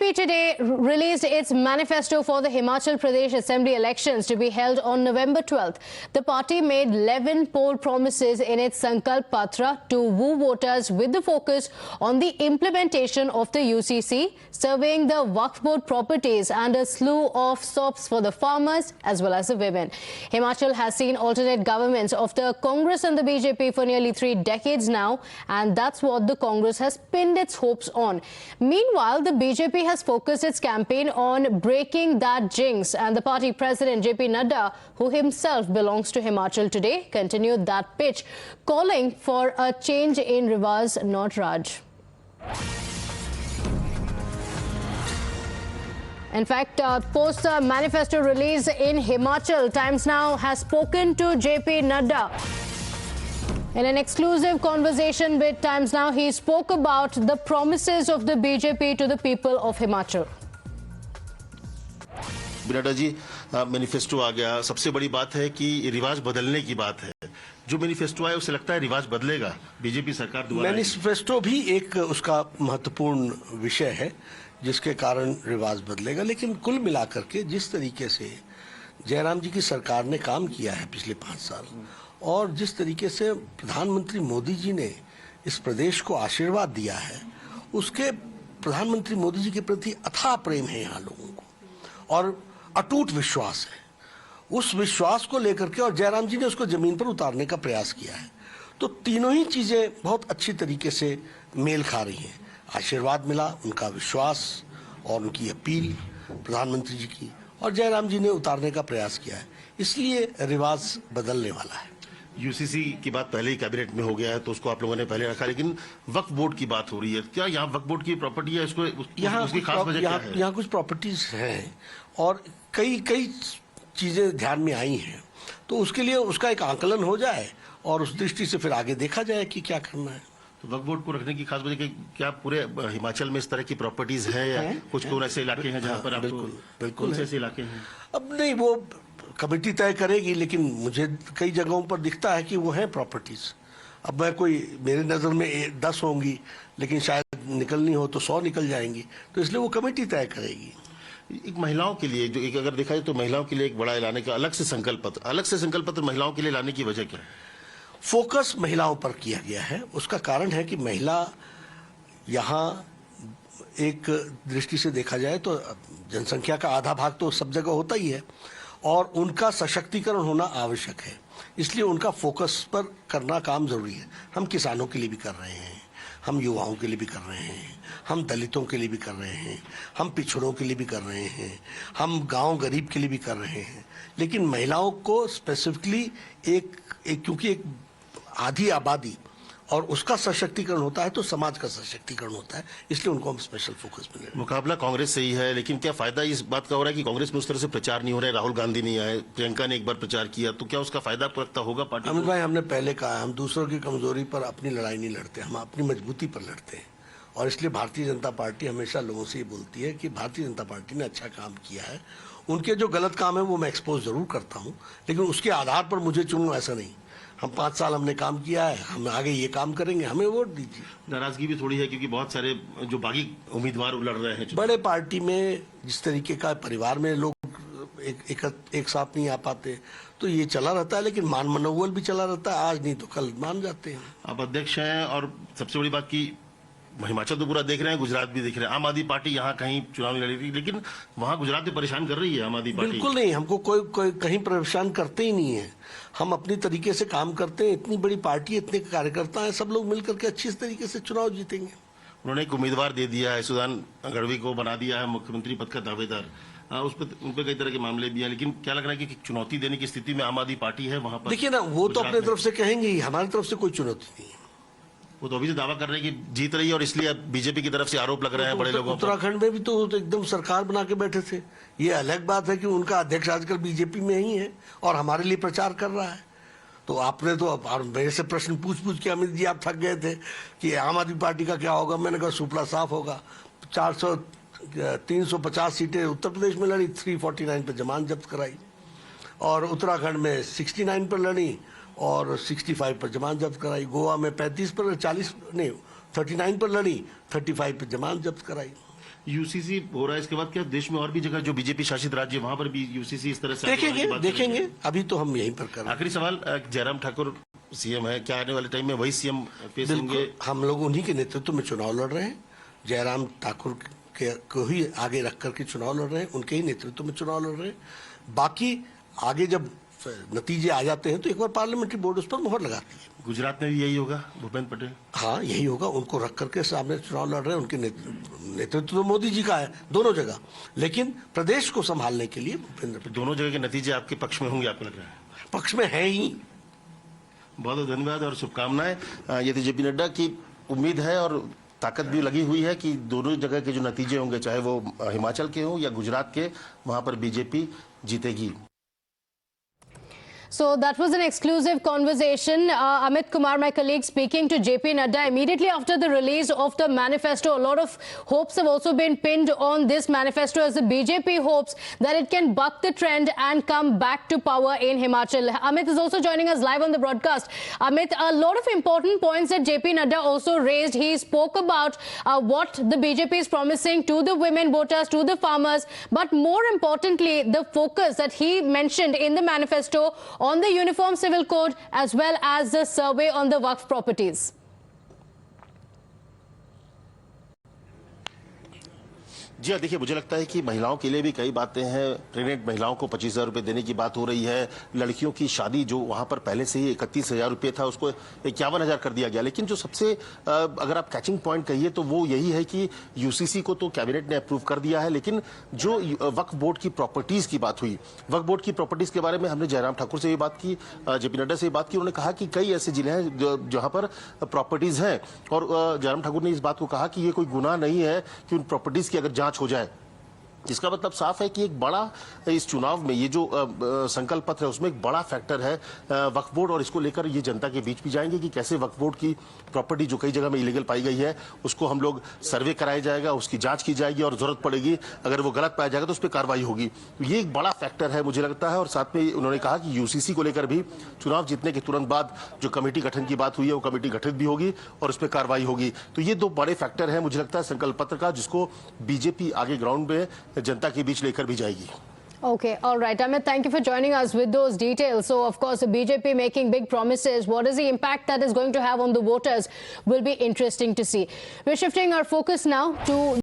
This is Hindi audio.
BJP today released its manifesto for the Himachal Pradesh Assembly elections to be held on November 12th. The party made 11 poll promises in its Sankalp Patra to woo voters with the focus on the implementation of the UCC, surveying the Waqf Board properties and a slew of SOPs for the farmers as well as the women. Himachal has seen alternate governments of the Congress and the BJP for nearly 3 decades now, and that's what the Congress has pinned its hopes on. Meanwhile, the BJP has focused its campaign on breaking that jinx, and the party president JP Nadda, who himself belongs to Himachal today, continued that pitch, calling for a change in Riwaz, not Raj. In fact, post the manifesto release in Himachal, Times Now has spoken to JP Nadda. In an exclusive conversation with Times Now, he spoke about the promises of the BJP to the people of Himachal. Nadda ji, manifesto आ गया। सबसे बड़ी बात है कि रिवाज बदलने की बात है। जो मैनिफेस्टो आया, उसे लगता है रिवाज बदलेगा, बीजेपी सरकार दोबारा। मैनिफेस्टो भी एक उसका महत्वपूर्ण विषय है जिसके कारण रिवाज बदलेगा, लेकिन कुल मिलाकर के जिस तरीके से जयराम जी की सरकार ने काम किया है पिछले 5 साल और जिस तरीके से प्रधानमंत्री मोदी जी ने इस प्रदेश को आशीर्वाद दिया है, उसके प्रधानमंत्री मोदी जी के प्रति अथाह प्रेम है यहाँ लोगों को और अटूट विश्वास है। उस विश्वास को लेकर के और जयराम जी ने उसको जमीन पर उतारने का प्रयास किया है, तो तीनों ही चीजें बहुत अच्छी तरीके से मेल खा रही हैं। आशीर्वाद मिला, उनका विश्वास और उनकी अपील प्रधानमंत्री जी की, और जयराम जी ने उतारने का प्रयास किया है, इसलिए रिवाज बदलने वाला है। यूसीसी की बात पहले ही कैबिनेट में हो गया है, तो उसको आप लोगों ने पहले रखा, लेकिन वक्फ बोर्ड की बात हो रही है। क्या यहाँ वक्फ बोर्ड की प्रॉपर्टी है? इसको उसकी खास वजह क्या है? यहाँ कुछ प्रॉपर्टीज हैं और कई चीजें ध्यान में आई हैं, तो उसके लिए उसका एक आकलन हो जाए और उस दृष्टि से फिर आगे देखा जाए कि क्या करना है। तो वक्फ बोर्ड को रखने की खास वजह क्या पूरे हिमाचल में इस तरह की प्रॉपर्टीज है या कुछ तो ऐसे इलाके हैं जहाँ पर आपको बिल्कुल ऐसे इलाके हैं? अब नहीं, वो कमेटी तय करेगी, लेकिन मुझे कई जगहों पर दिखता है कि वो है प्रॉपर्टीज। अब मेरे नज़र में 10 होंगी, लेकिन शायद निकलनी हो तो 100 निकल जाएंगी, तो इसलिए वो कमेटी तय करेगी। एक महिलाओं के लिए जो एक अगर देखा जाए तो महिलाओं के लिए एक बड़ा लाने का अलग से संकल्प पत्र महिलाओं के लिए लाने की वजह क्या है? फोकस महिलाओं पर किया गया है। उसका कारण है कि महिला यहाँ एक दृष्टि से देखा जाए तो जनसंख्या का आधा भाग तो सब जगह होता ही है और उनका सशक्तिकरण होना आवश्यक है, इसलिए उनका फोकस पर करना काम जरूरी है। हम किसानों के लिए भी कर रहे हैं, हम युवाओं के लिए भी कर रहे हैं, हम दलितों के लिए भी कर रहे हैं, हम पिछड़ों के लिए भी कर रहे हैं, हम गांव गरीब के लिए भी कर रहे हैं, लेकिन महिलाओं को स्पेसिफिकली क्योंकि एक आधी आबादी और उसका सशक्तिकरण होता है तो समाज का सशक्तिकरण होता है, इसलिए उनको हम स्पेशल फोकस में ले रहे हैं। मुकाबला कांग्रेस से ही है, लेकिन क्या फायदा इस बात का हो रहा है कि कांग्रेस में उस तरह से प्रचार नहीं हो रहा है? राहुल गांधी नहीं आए, प्रियंका ने एक बार प्रचार किया, तो क्या उसका फायदा आपको लगता होगा पार्टी? अमित भाई, हमने पहले कहा, हम दूसरों की कमजोरी पर अपनी लड़ाई नहीं लड़ते, हम अपनी मजबूती पर लड़ते हैं, और इसलिए भारतीय जनता पार्टी हमेशा लोगों से ये बोलती है कि भारतीय जनता पार्टी ने अच्छा काम किया है। उनके जो गलत काम है वो मैं एक्सपोज जरूर करता हूँ, लेकिन उसके आधार पर मुझे चुनूं ऐसा नहीं। हम 5 साल हमने काम किया है, हम आगे ये काम करेंगे, हमें वोट दीजिए। नाराजगी भी थोड़ी है क्योंकि बहुत सारे जो बागी उम्मीदवार लड़ रहे हैं। बड़े पार्टी में जिस तरीके का परिवार में लोग एक साथ नहीं आ पाते, तो ये चला रहता है, लेकिन मान मनोबल भी चला रहता है, आज नहीं तो कल मान जाते हैं। आप अध्यक्ष हैं और सबसे बड़ी बात की हिमाचल तो पूरा देख रहे हैं, गुजरात भी देख रहे हैं। आम आदमी पार्टी यहाँ कहीं चुनाव लड़ी थी, लेकिन वहाँ गुजरात में परेशान कर रही है आम आदमी पार्टी। बिल्कुल नहीं, हमको कोई कहीं परेशान करते ही नहीं है। हम अपनी तरीके से काम करते हैं, इतनी बड़ी पार्टी, इतने कार्यकर्ता हैं, सब लोग मिलकर के अच्छी तरीके से चुनाव जीतेंगे। उन्होंने एक उम्मीदवार दे दिया है, सुदान गढ़वी को बना दिया है मुख्यमंत्री पद का दावेदार। उस पर उन पर कई तरह के मामले भी हैं, लेकिन क्या लग रहा है कि चुनौती देने की स्थिति में आम आदमी पार्टी है वहाँ पर? देखिए ना, वो तो अपने तरफ से कहेंगे ही, हमारी तरफ से कोई चुनौती नहीं है। वो तो अभी से दावा कर रहे हैं कि जीत रही है और इसलिए बीजेपी की तरफ से आरोप लग रहे हैं बड़े लोगों पर। उत्तराखंड में भी तो एकदम सरकार बना के बैठे थे। ये अलग बात है कि उनका अध्यक्ष आजकल बीजेपी में ही है और हमारे लिए प्रचार कर रहा है। तो आपने तो मेरे से प्रश्न पूछ के अमित जी आप थक गए थे कि आम आदमी पार्टी का क्या होगा। मैंने कहा सुपड़ा साफ होगा। 350 सीटें उत्तर प्रदेश में लड़ी, 349 पर जमानत जब्त कराई, और उत्तराखंड में 69 पर लड़ी और 65 पर जमानत जब्त कराई। गोवा में 35 पर 39 पर लड़ी, 35 पर जमानत जब्त कराई। यूसीसी हो रहा है, इसके बाद क्या देश में और भी जगह जो बीजेपी शासित राज्य वहां पर भी यूसीसी इस तरह से आगे बढ़ने की बात देखेंगे करेंगे? अभी तो हम यहीं पर कर रहे हैं। आखिरी सवाल, जयराम ठाकुर सीएम है, क्या आने वाले टाइम में वही सीएम फेस होंगे? बिल्कुल, हम लोग उन्हीं के नेतृत्व में चुनाव लड़ रहे हैं। जयराम ठाकुर को ही आगे रख करके चुनाव लड़ रहे हैं, उनके ही नेतृत्व में चुनाव लड़ रहे हैं। बाकी आगे जब नतीजे आ जाते हैं तो एक बार पार्लियामेंट्री बोर्ड उस पर मोहर लगाती है। गुजरात में भी यही होगा, भूपेंद्र पटेल? हाँ, यही होगा, उनको रख करके सामने चुनाव लड़ रहे हैं। उनके नेतृत्व तो मोदी जी का है दोनों जगह, लेकिन प्रदेश को संभालने के लिए भूपेंद्र पटेल दोनों जगह के नतीजे आपके पक्ष में होंगे, आपको लग रहा है? पक्ष में है ही। बहुत बहुत धन्यवाद और शुभकामनाएं। ये थी जेपी नड्डा की उम्मीद है और ताकत भी लगी हुई है कि दोनों जगह के जो नतीजे होंगे, चाहे वो हिमाचल के हों या गुजरात के, वहां पर बीजेपी जीतेगी। So that was an exclusive conversation. Amit Kumar, my colleague, speaking to JP Nadda immediately after the release of the manifesto. A lot of hopes have also been pinned on this manifesto as the BJP hopes that it can buck the trend and come back to power in Himachal. Amit is also joining us live on the broadcast. Amit, a lot of important points that JP Nadda also raised. He spoke about what the BJP is promising to the women voters, to the farmers, but more importantly, the focus that he mentioned in the manifesto on the Uniform Civil Code as well as the survey on the Waqf properties. जी हाँ, देखिए, मुझे लगता है कि महिलाओं के लिए भी कई बातें हैं। प्रेग्नेंट महिलाओं को 25,000 रुपये देने की बात हो रही है। लड़कियों की शादी जो वहां पर पहले से ही 31,000 रुपये था, उसको 51,000 कर दिया गया। लेकिन जो सबसे अगर आप कैचिंग पॉइंट कहिए तो वो यही है कि यूसीसी को तो कैबिनेट ने अप्रूव कर दिया है, लेकिन जो वक्फ बोर्ड की प्रॉपर्टीज की बात हुई, वक्फ बोर्ड की प्रॉपर्टीज के बारे में हमने जयराम ठाकुर से ये बात की, जेपी नड्डा से ये बात की। उन्होंने कहा कि कई ऐसे जिले हैं जहां पर प्रॉपर्टीज हैं और जयराम ठाकुर ने इस बात को कहा कि ये कोई गुनाह नहीं है कि उन प्रॉपर्टीज की अगर जांच हो जाए। इसका मतलब साफ है कि एक बड़ा इस चुनाव में ये जो संकल्प पत्र है उसमें एक बड़ा फैक्टर है वक्फ बोर्ड, और इसको लेकर ये जनता के बीच भी जाएंगे कि कैसे वक्फ बोर्ड की प्रॉपर्टी जो कई जगह में इलीगल पाई गई है उसको हम लोग सर्वे कराया जाएगा, उसकी जांच की जाएगी और जरूरत पड़ेगी अगर वो गलत पाया जाएगा तो उस पर कार्रवाई होगी। तो ये एक बड़ा फैक्टर है मुझे लगता है। और साथ में उन्होंने कहा कि यूसीसी को लेकर भी चुनाव जीतने के तुरंत बाद जो कमेटी गठन की बात हुई है वो कमेटी गठित भी होगी और उस पर कार्रवाई होगी। तो ये दो बड़े फैक्टर है मुझे लगता है संकल्प पत्र का, जिसको बीजेपी आगे ग्राउंड में जनता के बीच लेकर भी जाएगी। Okay, all right. Amit, thank you for joining us with those details. So, of course, the BJP making big promises. What is the impact that is going to have on the voters will be interesting to see. We're shifting our focus now to